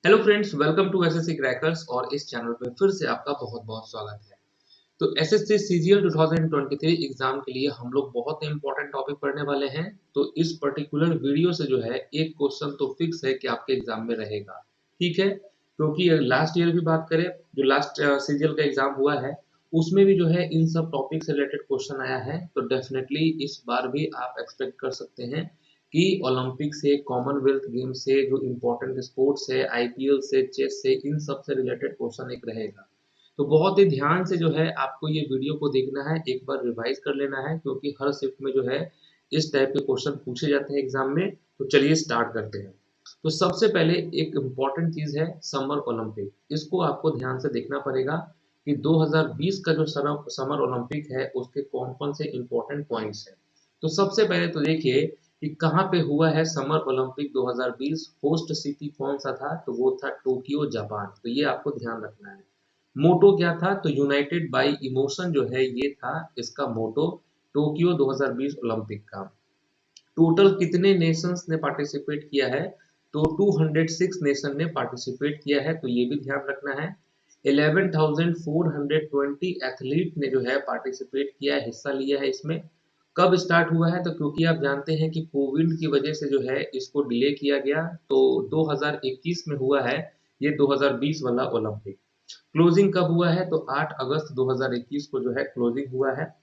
Hello friends, welcome to SSC crackers और इस channel पे फिर से आपका बहुत-बहुत स्वागत है। तो एसएससी सीजीएल 2023 एग्जाम के लिए हम लोग बहुत ही इंपॉर्टेंट टॉपिक पढ़ने वाले हैं। तो इस पर्टिकुलर वीडियो से जो है एक क्वेश्चन तो फिक्स है कि आपके एग्जाम में रहेगा। ठीक है, क्योंकि लास्ट ईयर भी बात करें, जो लास्ट सीजीएल का एग्जाम हुआ है उसमें भी जो है इन सब टॉपिक से रिलेटेड क्वेश्चन आया है। तो डेफिनेटली इस बार भी आप एक्सपेक्ट कर सकते हैं कि ओलंपिक से, कॉमनवेल्थ गेम से, जो इम्पोर्टेंट स्पोर्ट्स है, आईपीएल से, चेस से, इन सब से रिलेटेड क्वेश्चन एक रहेगा। तो बहुत ही ध्यान से जो है आपको ये वीडियो को देखना है, एक बार रिवाइज कर लेना है, क्योंकि हर शिफ्ट में जो है इस टाइप के क्वेश्चन पूछे जाते हैं एग्जाम में। तो चलिए स्टार्ट करते हैं। तो सबसे पहले एक इम्पॉर्टेंट चीज है समर ओलंपिक। इसको आपको ध्यान से देखना पड़ेगा कि 2020 का जो समर ओलंपिक है उसके कौन कौन से इम्पोर्टेंट पॉइंट्स हैं। तो सबसे पहले तो देखिए कि कहाँ पे हुआ है समर ओलंपिक 2020। होस्ट सिटी कौन सा था, तो वो था टोक्यो, जापान। तो ये आपको ध्यान रखना है। मोटो क्या था, तो यूनाइटेड बाय इमोशन जो है ये था इसका मोटो टोक्यो 2020 ओलंपिक का। टोटल कितने नेशंस ने पार्टिसिपेट किया है, तो 206 नेशन ने पार्टिसिपेट किया है। तो ये भी ध्यान रखना है। 11,420 एथलीट ने जो है पार्टिसिपेट किया है, हिस्सा लिया है इसमें। कब स्टार्ट हुआ है, तो क्योंकि आप जानते हैं कि कोविड की वजह से जो है इसको डिले किया गया, तो 2021 में हुआ है ये 2020 वाला ओलंपिक। क्लोजिंग कब हुआ है, तो 8 अगस्त 2021 को जो है क्लोजिंग हुआ है।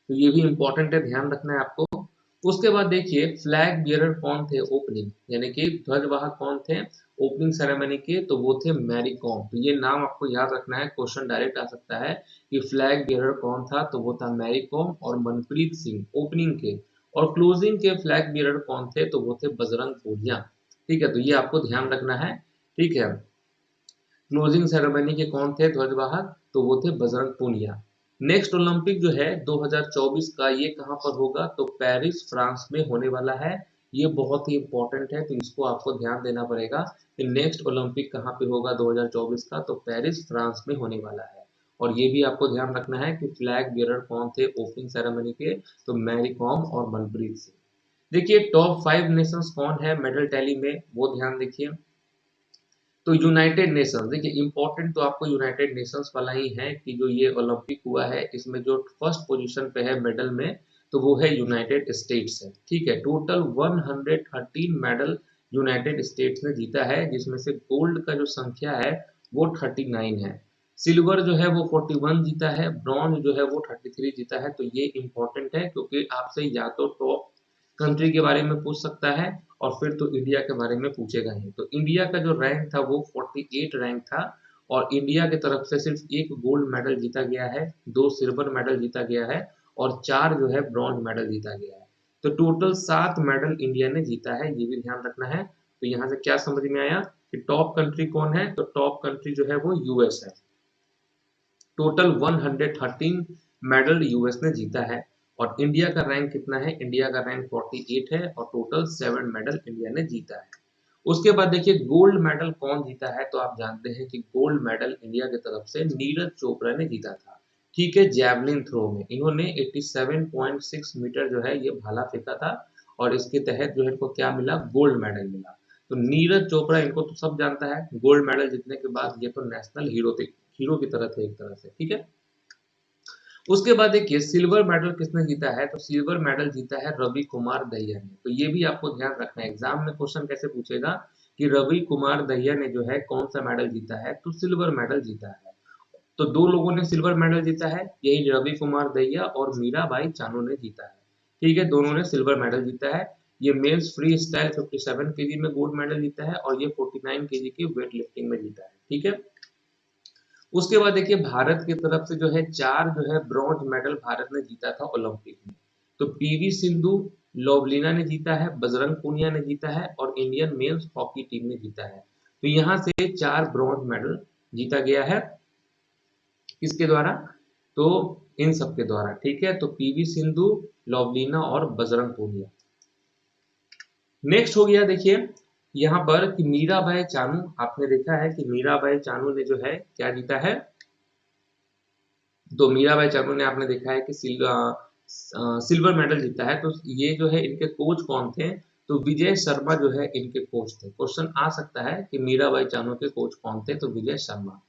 तो ये भी इंपॉर्टेंट है, ध्यान रखना है आपको। उसके बाद देखिए फ्लैग बियरर कौन थे ओपनिंग, यानी कि ध्वजवाहक कौन थे ओपनिंग सेरेमनी के, तो वो थे मैरी कॉम। तो ये नाम आपको याद रखना है, क्वेश्चन डायरेक्ट आ सकता है कि फ्लैग बियरर कौन था, तो वो था मैरी कॉम और मनप्रीत सिंह ओपनिंग के। और क्लोजिंग के फ्लैग बियरर कौन थे, तो वो थे बजरंग पूनिया। ठीक है, तो ये आपको ध्यान रखना है। ठीक है, क्लोजिंग सेरेमनी के कौन थे ध्वजवाहक, तो वो थे बजरंग पूनिया। नेक्स्ट ओलंपिक जो है 2024 का, ये कहाँ पर होगा, तो पेरिस फ्रांस में होने वाला है। ये बहुत ही इंपॉर्टेंट है, तो इसको आपको ध्यान देना पड़ेगा कि नेक्स्ट ओलंपिक कहाँ पे होगा 2024 का, तो पेरिस फ्रांस में होने वाला है। और ये भी आपको ध्यान रखना है कि फ्लैग बियरर कौन थे ओपनिंग सेरेमनी के, तो मैरी कॉम और मनप्रीत सिंह। देखिए टॉप 5 नेशंस कौन है मेडल टैली में, वो ध्यान देखिए। तो यूनाइटेड नेशंस, देखिए इंपॉर्टेंट तो आपको यूनाइटेड नेशंस वाला ही है कि जो ये ओलंपिक हुआ है इसमें जो फर्स्ट पोजीशन पे है मेडल में, तो वो है यूनाइटेड स्टेट्स है। ठीक है, टोटल 113 मेडल यूनाइटेड स्टेट्स ने जीता है, जिसमें से गोल्ड का जो संख्या है वो 39 है। सिल्वर जो है वो 41 जीता है, ब्रॉन्ज जो है वो 33 जीता है। तो ये इंपॉर्टेंट है, क्योंकि आपसे या तो टॉप कंट्री के बारे में पूछ सकता है और फिर तो इंडिया के बारे में पूछेगा ही। तो इंडिया का जो रैंक था वो 48 रैंक था, और इंडिया की तरफ से सिर्फ एक गोल्ड मेडल जीता गया है, 2 सिल्वर मेडल जीता गया है और 4 जो है ब्रॉन्ज मेडल जीता गया है। तो टोटल 7 मेडल इंडिया ने जीता है, ये भी ध्यान रखना है। तो यहाँ से क्या समझ में आया कि टॉप कंट्री कौन है, तो टॉप कंट्री जो है वो यूएस है। टोटल 113 मेडल यूएस ने जीता है। और इंडिया का रैंक कितना है, इंडिया का रैंक 48 है और टोटल 7 मेडल इंडिया ने जीता है। उसके बाद देखिए गोल्ड मेडल कौन जीता है, तो आप जानते हैं कि गोल्ड मेडल इंडिया की तरफ से नीरज चोपड़ा ने जीता था। ठीक है, जैवलिन थ्रो में इन्होंने 87.6 मीटर जो है ये भाला फेंका था, और इसके तहत जो है इनको क्या मिला, गोल्ड मेडल मिला। तो नीरज चोपड़ा, इनको तो सब जानता है, गोल्ड मेडल जीतने के बाद ये तो नेशनल हीरो थे, हीरो की तरह थे एक तरह से। ठीक है, उसके बाद देखिए सिल्वर मेडल किसने जीता है, तो सिल्वर मेडल जीता है रवि कुमार दहिया ने। तो ये भी आपको ध्यान रखना है, एग्जाम में क्वेश्चन कैसे पूछेगा कि रवि कुमार दहिया ने जो है कौन सा मेडल जीता है, तो सिल्वर मेडल जीता है। तो 2 लोगों ने सिल्वर मेडल जीता है, यही रवि कुमार दहिया और मीराबाई चानू ने जीता है। ठीक है, दोनों ने सिल्वर मेडल जीता है। ये मेंस फ्री स्टाइल 57 केजी में गोल्ड मेडल जीता है, और ये 49 केजी की वेट लिफ्टिंग में जीता है। ठीक है, उसके बाद देखिए भारत की तरफ से जो है 4 जो है ब्रॉन्ज मेडल भारत ने जीता था ओलंपिक में। तो पीवी सिंधु, लोवलीना ने जीता है, बजरंग पूनिया ने जीता है और इंडियन मेंस हॉकी टीम ने जीता है। तो यहाँ से 4 ब्रॉन्ज मेडल जीता गया है, किसके द्वारा, तो इन सब के द्वारा। ठीक है, तो पीवी सिंधु, लोवलीना और बजरंग पूनिया। नेक्स्ट हो गया देखिए यहाँ पर कि मीराबाई चानू, आपने देखा है कि मीराबाई चानू ने जो है क्या जीता है, तो मीराबाई चानू ने आपने देखा है कि सिल्वर मेडल जीता है। तो ये जो है इनके कोच कौन थे, तो विजय शर्मा जो है इनके कोच थे। क्वेश्चन आ सकता है कि मीराबाई चानू के कोच कौन थे, तो विजय शर्मा।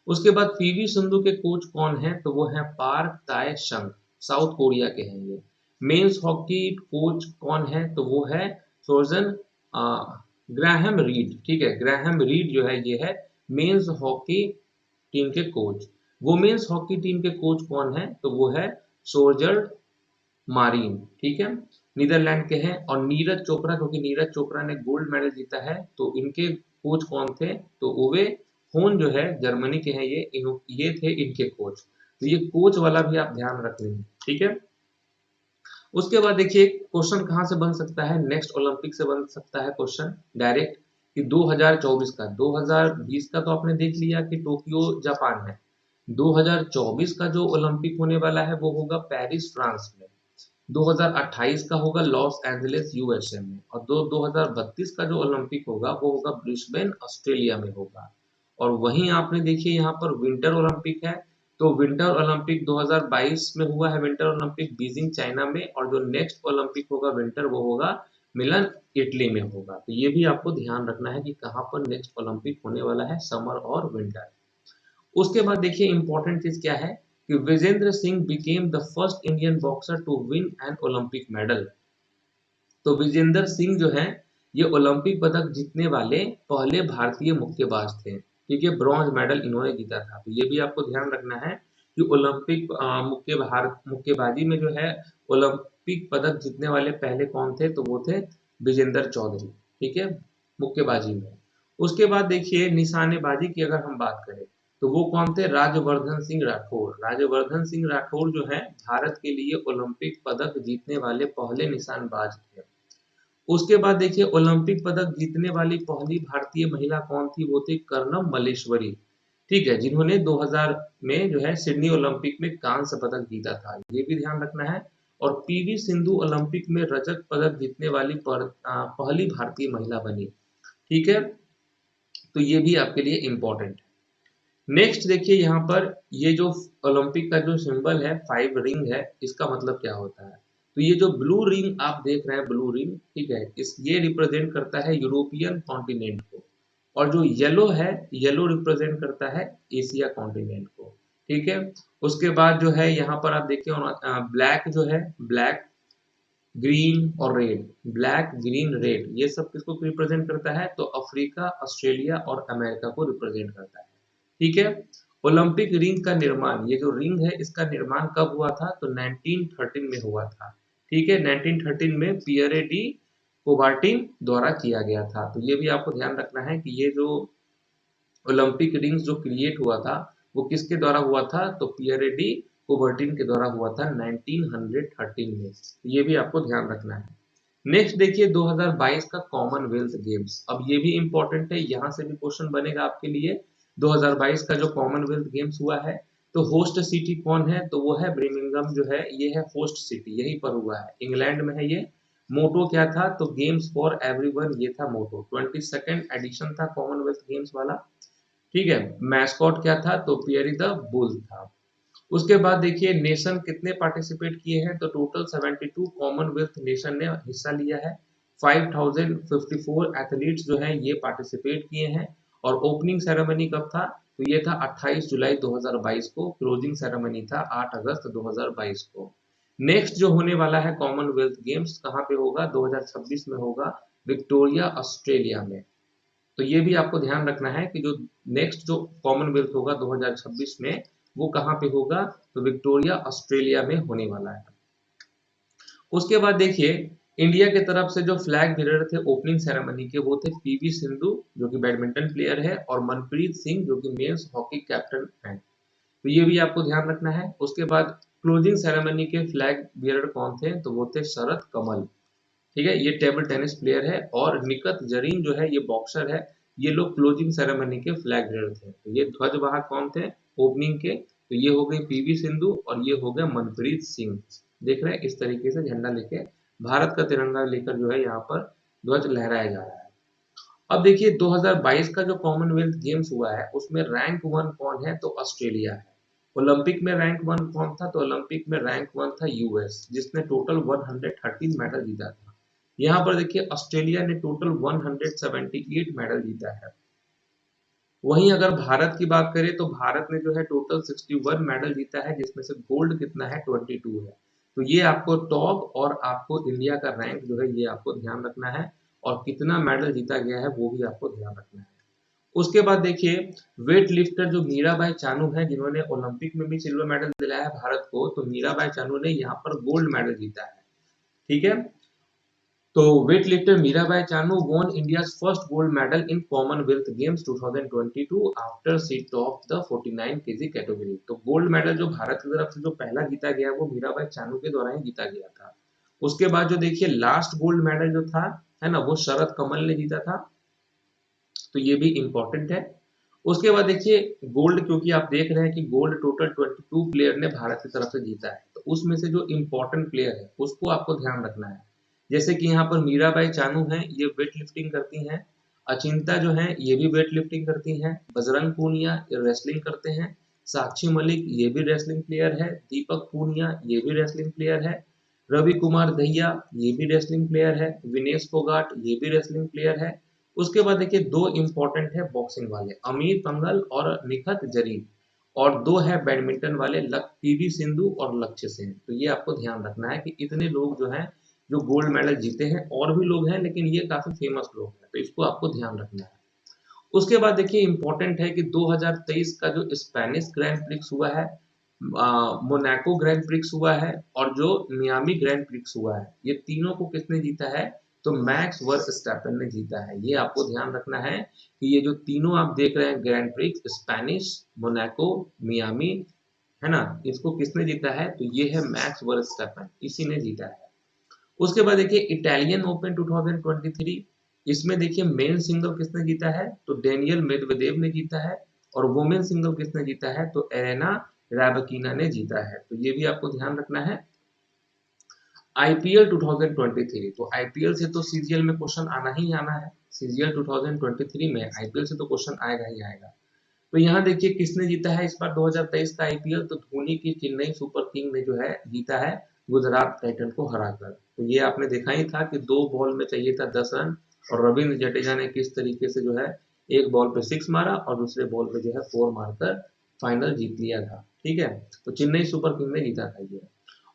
उसके बाद पीवी सिंधु के कोच कौन है, तो वो है पार्क ताए संग, साउथ कोरिया के हैं ये। मेंस हॉकी कोच कौन है, तो वो है सोजन ग्राहम रीड, ठीक है, ग्राहम रीड जो है ये है मेंस हॉकी टीम के कोच। वुमेन्स हॉकी टीम के कोच कौन है, तो वो है सोल्जर मारीन, ठीक है, नीदरलैंड के हैं। और नीरज चोपड़ा, क्योंकि नीरज चोपड़ा ने गोल्ड मेडल जीता है, तो इनके कोच कौन थे, तो ओवे होन जो है जर्मनी के हैं ये थे इनके कोच। तो ये कोच वाला भी आप ध्यान रख लेंगे, ठीक है। उसके बाद देखिए क्वेश्चन कहाँ से बन सकता है, नेक्स्ट ओलंपिक से बन सकता है क्वेश्चन डायरेक्ट, कि 2024 का, 2020 का तो आपने देख लिया कि टोक्यो जापान में, 2024 का जो ओलंपिक होने वाला है वो होगा पेरिस फ्रांस में, 2028 का होगा लॉस एंजलिस यूएसए में, और 2032 का जो ओलंपिक होगा वो होगा ब्रिस्बेन ऑस्ट्रेलिया में होगा। और वहीं आपने देखिए यहाँ पर विंटर ओलंपिक है, तो विंटर ओलंपिक 2022 में हुआ है, विंटर ओलंपिक बीजिंग चाइना में, और जो नेक्स्ट ओलंपिक होगा विंटर वो होगा मिलन इटली में होगा। तो ये भी आपको ध्यान रखना है कि कहाँ पर नेक्स्ट ओलंपिक होने वाला है, समर और विंटर। उसके बाद देखिए इंपॉर्टेंट चीज क्या है कि Vijender Singh became the first Indian boxer to win an Olympic medal. तो विजेंद्र सिंह जो है ये ओलंपिक पदक जीतने वाले पहले भारतीय मुक्केबाज थे, ठीक है, ब्रॉन्ज मेडल इन्होंने जीता था। तो ये भी आपको ध्यान रखना है कि ओलंपिक मुक्केबाजी में जो है ओलंपिक पदक जीतने वाले पहले कौन थे, तो वो थे विजेंद्र चौधरी, ठीक है, मुक्केबाजी में। उसके बाद देखिए निशानेबाजी की अगर हम बात करें तो वो कौन थे, राज्यवर्धन सिंह राठौर। राज्यवर्धन सिंह राठौर जो है भारत के लिए ओलंपिक पदक जीतने वाले पहले निशानबाज थे। उसके बाद देखिए ओलंपिक पदक जीतने वाली पहली भारतीय महिला कौन थी, वो थी कर्णम मल्लेश्वरी, ठीक है, जिन्होंने 2000 में जो है सिडनी ओलंपिक में कांस्य पदक जीता था, ये भी ध्यान रखना है। और पीवी सिंधु ओलंपिक में रजत पदक जीतने वाली पहली भारतीय महिला बनी, ठीक है, तो ये भी आपके लिए इंपॉर्टेंट है। नेक्स्ट देखिए यहाँ पर ये जो ओलंपिक का जो सिंबल है 5 रिंग है, इसका मतलब क्या होता है, तो ये जो ब्लू रिंग आप देख रहे हैं, ब्लू रिंग, ठीक है, इस ये रिप्रेजेंट करता है यूरोपियन कॉन्टिनेंट को, और जो येलो है, येलो रिप्रेजेंट करता है एशिया कॉन्टिनेंट को, ठीक है। उसके बाद जो है यहाँ पर आप देखिए ब्लैक जो है, ब्लैक ग्रीन और रेड, ब्लैक ग्रीन रेड, ये सब किसको रिप्रेजेंट करता है, तो अफ्रीका, ऑस्ट्रेलिया और अमेरिका को रिप्रेजेंट करता है, ठीक है। ओलंपिक रिंग का निर्माण, ये जो रिंग है इसका निर्माण कब हुआ था, तो 1913 में हुआ था, ठीक है, 1913 में पियरे डी कोबार्टिन द्वारा किया गया था। तो ये भी आपको ध्यान रखना है कि ये जो ओलंपिक रिंग्स जो क्रिएट हुआ था वो किसके द्वारा हुआ था, तो पियरे डी कोबर्टिन के द्वारा हुआ था 1913 में। तो ये भी आपको ध्यान रखना है। नेक्स्ट देखिए 2022 का कॉमनवेल्थ गेम्स, अब ये भी इंपॉर्टेंट है, यहाँ से भी क्वेश्चन बनेगा आपके लिए। 2022 का जो कॉमनवेल्थ गेम्स हुआ है, तो होस्ट सिटी कौन है, तो वो है ब्रिमिंगम जो है, ये है होस्ट सिटी, यहीं पर हुआ है, इंग्लैंड में है ये। मोटो क्या था, तो गेम्स फॉर एवरीवन, ये था मोटो, 22nd एडिशन था कॉमनवेल्थ गेम्स वाला, ठीक है। मैस्कॉट क्या था, तो पियरी द बुल था। उसके बाद देखिए नेशन कितने पार्टिसिपेट किए हैं, तो टोटल 72 कॉमनवेल्थ नेशन ने हिस्सा लिया है, 5054 एथलीट्स जो है ये पार्टिसिपेट किए हैं। और ओपनिंग सेरेमनी कब था, तो ये था 28 जुलाई 2022 को, क्लोजिंग सेरेमनी था 8 अगस्त 2022 को। नेक्स्ट जो होने वाला है कॉमनवेल्थ गेम्स कहाँ पे होगा, 2026 में होगा, विक्टोरिया ऑस्ट्रेलिया में। तो ये भी आपको ध्यान रखना है कि जो नेक्स्ट जो कॉमनवेल्थ होगा 2026 में वो कहाँ पे होगा, तो विक्टोरिया ऑस्ट्रेलिया में होने वाला है। उसके बाद देखिए इंडिया की तरफ से जो फ्लैग बेरर थे ओपनिंग सेरेमनी के, वो थे पीवी सिंधु जो कि बैडमिंटन प्लेयर है, और मनप्रीत सिंह जो कि मेंस हॉकी कैप्टन है। तो ये भी आपको ध्यान रखना है। उसके बाद क्लोजिंग सेरेमनी के फ्लैग बेरर कौन थे, तो वो थे शरद कमल, ठीक है, ये टेबल टेनिस प्लेयर है। और निकत जरीन जो है ये बॉक्सर है। ये लोग क्लोजिंग सेरेमनी के फ्लैग बेरर थे। तो ये ध्वजवाहक कौन थे ओपनिंग के, तो ये हो गई पीवी सिंधु और ये हो गया मनप्रीत सिंह। देख रहे हैं इस तरीके से झंडा लेके भारत का तिरंगा लेकर जो है यहाँ पर ध्वज लहराया जा रहा है। अब देखिए 2022 का जो कॉमनवेल्थ गेम्स हुआ है उसमें रैंक 1 कौन है, तो ऑस्ट्रेलिया है। ओलंपिक में रैंक 1 कौन था, तो ओलंपिक में रैंक 1 था यूएस, जिसने टोटल 113 मेडल जीता था। यहाँ पर देखिए ऑस्ट्रेलिया ने टोटल 178 मेडल जीता है। वहीं अगर भारत की बात करें तो भारत ने जो है टोटल 61 मेडल जीता है, जिसमें से गोल्ड कितना है 22 है। तो ये आपको टॉप और आपको इंडिया का रैंक जो है ये आपको ध्यान रखना है, और कितना मेडल जीता गया है वो भी आपको ध्यान रखना है। उसके बाद देखिए वेट लिफ्टर जो मीराबाई चानू है, जिन्होंने ओलंपिक में भी सिल्वर मेडल दिलाया है भारत को, तो मीराबाई चानू ने यहाँ पर गोल्ड मेडल जीता है। ठीक है, तो weight lifter Mirabai Chanu won India's first gold medal in Commonwealth Games 2022 after she topped the 49 kg category. तो गोल्ड मेडल जो भारत की तरफ से जो पहला जीता गया वो मीराबाई चानू के द्वारा ही जीता गया था। उसके बाद जो देखिए लास्ट गोल्ड मेडल जो था है ना, वो शरद कमल ने जीता था, तो ये भी इंपॉर्टेंट है। उसके बाद देखिए गोल्ड, क्योंकि आप देख रहे हैं कि गोल्ड टोटल 22 प्लेयर ने भारत की तरफ से जीता है, तो उसमें से जो इंपॉर्टेंट प्लेयर है उसको आपको ध्यान रखना है। जैसे कि यहाँ पर मीराबाई चानू हैं, ये वेट लिफ्टिंग करती हैं। अचिंता जो है ये भी वेट लिफ्टिंग करती हैं। बजरंग पूनिया ये रेसलिंग करते हैं। साक्षी मलिक ये भी रेसलिंग प्लेयर है। दीपक पूनिया ये भी रेसलिंग प्लेयर है। रवि कुमार दहिया ये भी रेसलिंग प्लेयर है। विनेश फोगाट ये भी रेसलिंग प्लेयर है। उसके बाद देखिए दो इंपॉर्टेंट है बॉक्सिंग वाले, अमीर पंगल और निखत जरीन, और दो है बैडमिंटन वाले, पीवी सिंधु और लक्ष्य सेन। तो ये आपको ध्यान रखना है कि इतने लोग जो हैं जो गोल्ड मेडल जीते हैं, और भी लोग हैं लेकिन ये काफी फेमस लोग हैं, तो इसको आपको ध्यान रखना है। उसके बाद देखिए इंपॉर्टेंट है कि 2023 का जो स्पेनिश ग्रैंड प्रिक्स हुआ है, मोनाको ग्रैंड प्रिक्स हुआ है, और जो मियामी ग्रैंड प्रिक्स हुआ है, ये तीनों को किसने जीता है, तो मैक्स वर्स्टैपेन ने जीता है। ये आपको ध्यान रखना है कि ये जो तीनों आप देख रहे हैं grand prix, Spanish, Monaco, Miami, है ना, इसको किसने जीता है, तो ये है मैक्स वर्स्टैपेन, इसी ने जीता है। उसके बाद देखिए इटालियन ओपन 2023, इसमें देखिए मेन सिंगल किसने जीता है, तो डेनियल मेदवेदेव ने जीता है, और वुमेन सिंगल किसने जीता है, तो एरेना रैबकीना ने जीता है। तो ये भी आपको ध्यान रखना है। आईपीएल 2023, तो आईपीएल से तो सीजीएल में क्वेश्चन आना ही आना है। सीजीएल 2023 में आईपीएल से तो क्वेश्चन आएगा ही आएगा। तो यहाँ देखिए किसने जीता है इस बार 2023 का आईपीएल, तो धोनी की चेन्नई सुपर किंग ने जो है जीता है गुजरात टाइटन को हराकर। तो ये आपने देखा ही था कि 2 बॉल में चाहिए था 10 रन, और रविंद्र जडेजा ने किस तरीके से जो है एक बॉल पे 6 मारा और दूसरे बॉल पे जो है 4 मारकर फाइनल जीत लिया था। ठीक है, तो चेन्नई सुपर किंग ने जीता था ये।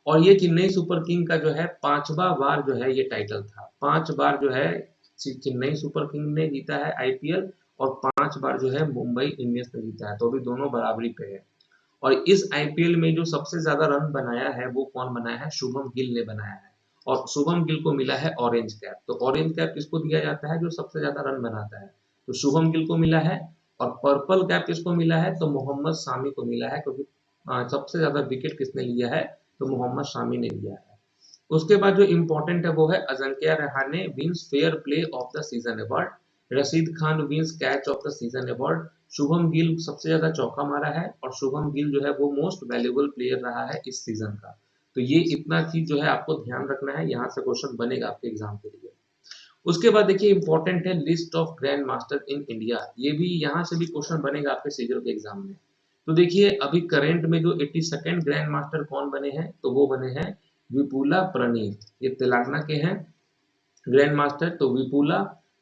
और ये चेन्नई सुपर किंग का जो है 5वां बार जो है ये टाइटल था। 5 बार जो है चेन्नई सुपर किंग ने जीता है आईपीएल, और 5 बार जो है मुंबई इंडियंस ने जीता है, तो अभी दोनों बराबरी पे है। और इस आईपीएल में जो सबसे ज्यादा रन बनाया है वो कौन बनाया है, शुभम गिल ने बनाया है, और शुभम गिल को मिला है ऑरेंज कैप। तो ऑरेंज कैप किसको दिया जाता है, जो सबसे ज्यादा रन बनाता है, तो शुभम गिल को मिला है। और पर्पल कैप किसको मिला है, तो मोहम्मद शामी को मिला है, क्योंकि सबसे ज्यादा विकेट किसने लिया है, तो मोहम्मद शामी ने लिया है। उसके बाद जो इम्पोर्टेंट है वो है Ajinkya Rahane wins fair play of the season award, Rashid Khan wins catch of the season award, Shubham Gill सबसे ज्यादा चौका मारा है, और शुभम गिल जो है वो मोस्ट वैल्यूएबल प्लेयर रहा है इस सीजन का। तो ये इतना चीज जो है आपको ध्यान रखना है, यहाँ से क्वेश्चन बनेगा आपके एग्जाम के लिए। उसके बाद देखिए इंपॉर्टेंट है list of grand master in India, ये भी यहाँ से भी क्वेश्चन बनेगा आपके सीजन के एग्जाम में। तो देखिए अभी करंट में जो 82nd ग्रैंड मास्टर कौन बने हैं, तो वो बने हैं विपुला प्रणीत, ये तेलंगाना के हैं ग्रैंड मास्टर। तो विपुला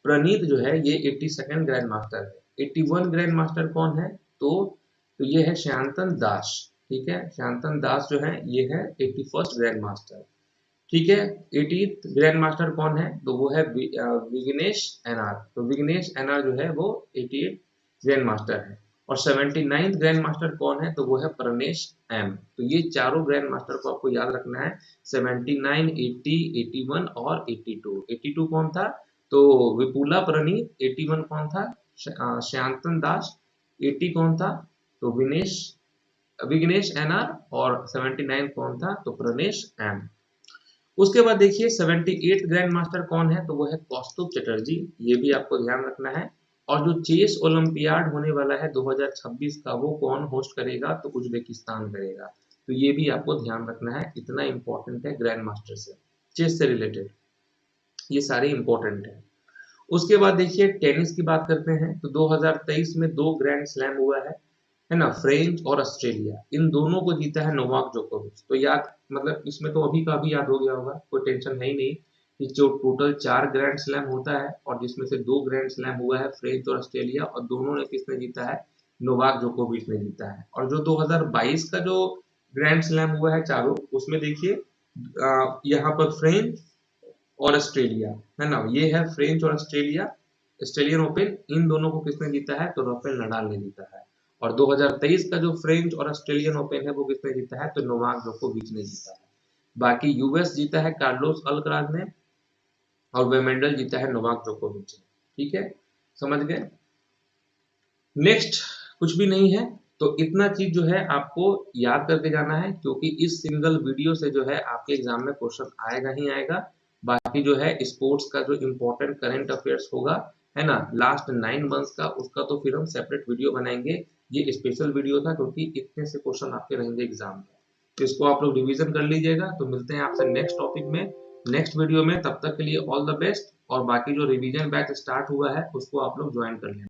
प्रणीत जो है ये 82nd ग्रैंड मास्टर है। 81 ग्रैंड मास्टर कौन है, तो ये है श्यांतन दास। ठीक है, श्यांतन दास जो है ये है 81st ग्रैंड मास्टर। ठीक है, 80th ग्रैंड मास्टर कौन है, तो वो है विग्नेश एनआर। तो विग्नेश एनआर जो है वो 88 ग्रैंड मास्टर है। और 79th ग्रैंड मास्टर कौन है, तो वो है प्रनेश एम। तो ये चारों ग्रैंड मास्टर को आपको याद रखना है, 79, 80, 81 और 82। 82 कौन था, तो विपुला प्रणीत। 81 कौन था, श्यांतन दास। 80 कौन था, तो विग्नेश एनआर। और 79 कौन था, तो प्रनेश एम। उसके बाद देखिए 78th ग्रैंड मास्टर कौन है, तो वो है कौस्तुभ चटर्जी, ये भी आपको ध्यान रखना है। और जो चेस ओलंपियाड होने वाला है 2026 का, वो कौन होस्ट करेगा, तो उज्बेकिस्तान करेगा। तो ये भी आपको ध्यान रखना है, इतना इंपॉर्टेंट है ग्रैंड मास्टर से, चेस से रिलेटेड ये सारे इंपॉर्टेंट है। उसके बाद देखिए टेनिस की बात करते हैं, तो 2023 में 2 ग्रैंड स्लैम हुआ है ना, फ्रेंच और ऑस्ट्रेलिया, इन दोनों को जीता है नोवाक जोकोविच। तो याद, मतलब इसमें तो अभी का अभी याद हो गया होगा, कोई टेंशन है ही नहीं कि जो टोटल 4 ग्रैंड स्लैम होता है और जिसमें से 2 ग्रैंड स्लैम हुआ है फ्रेंच और ऑस्ट्रेलिया, और दोनों ने किसने जीता है, नोवाक जोकोविच ने जीता है। और जो 2022 का जो ग्रैंड स्लैम हुआ है चारों, उसमें देखिए यहाँ पर फ्रेंच और ऑस्ट्रेलिया है ना, ये है फ्रेंच और ऑस्ट्रेलिया, ऑस्ट्रेलियन ओपन, इन दोनों को किसने जीता है, तो राफेल नडाल ने जीता है। और 2023 का जो फ्रेंच और ऑस्ट्रेलियन ओपन है वो किसने जीता है, तो नोवाक जोकोविच ने जीता है। बाकी यूएस जीता है कार्लोस अल्कराज ने, और वेमेंडल जीता है नोवाक जोकोविच ने। ठीक है, समझ गए। नेक्स्ट कुछ भी नहीं है, तो इतना चीज जो है आपको याद करके जाना है, क्योंकि इस सिंगल वीडियो से जो है आपके एग्जाम में क्वेश्चन आएगा ही आएगा। बाकी जो है स्पोर्ट्स का जो इम्पोर्टेंट करंट अफेयर्स होगा, है ना, लास्ट 9 मंथ्स का, उसका तो फिर हम सेपरेट वीडियो बनाएंगे। ये स्पेशल वीडियो था क्योंकि इतने से क्वेश्चन आपके रहेंगे एग्जाम में, तो इसको आप लोग रिवीजन कर लीजिएगा। तो मिलते हैं आपसे नेक्स्ट टॉपिक में, नेक्स्ट वीडियो में। तब तक के लिए ऑल द बेस्ट, और बाकी जो रिवीजन बैच स्टार्ट हुआ है उसको आप लोग ज्वाइन कर लें।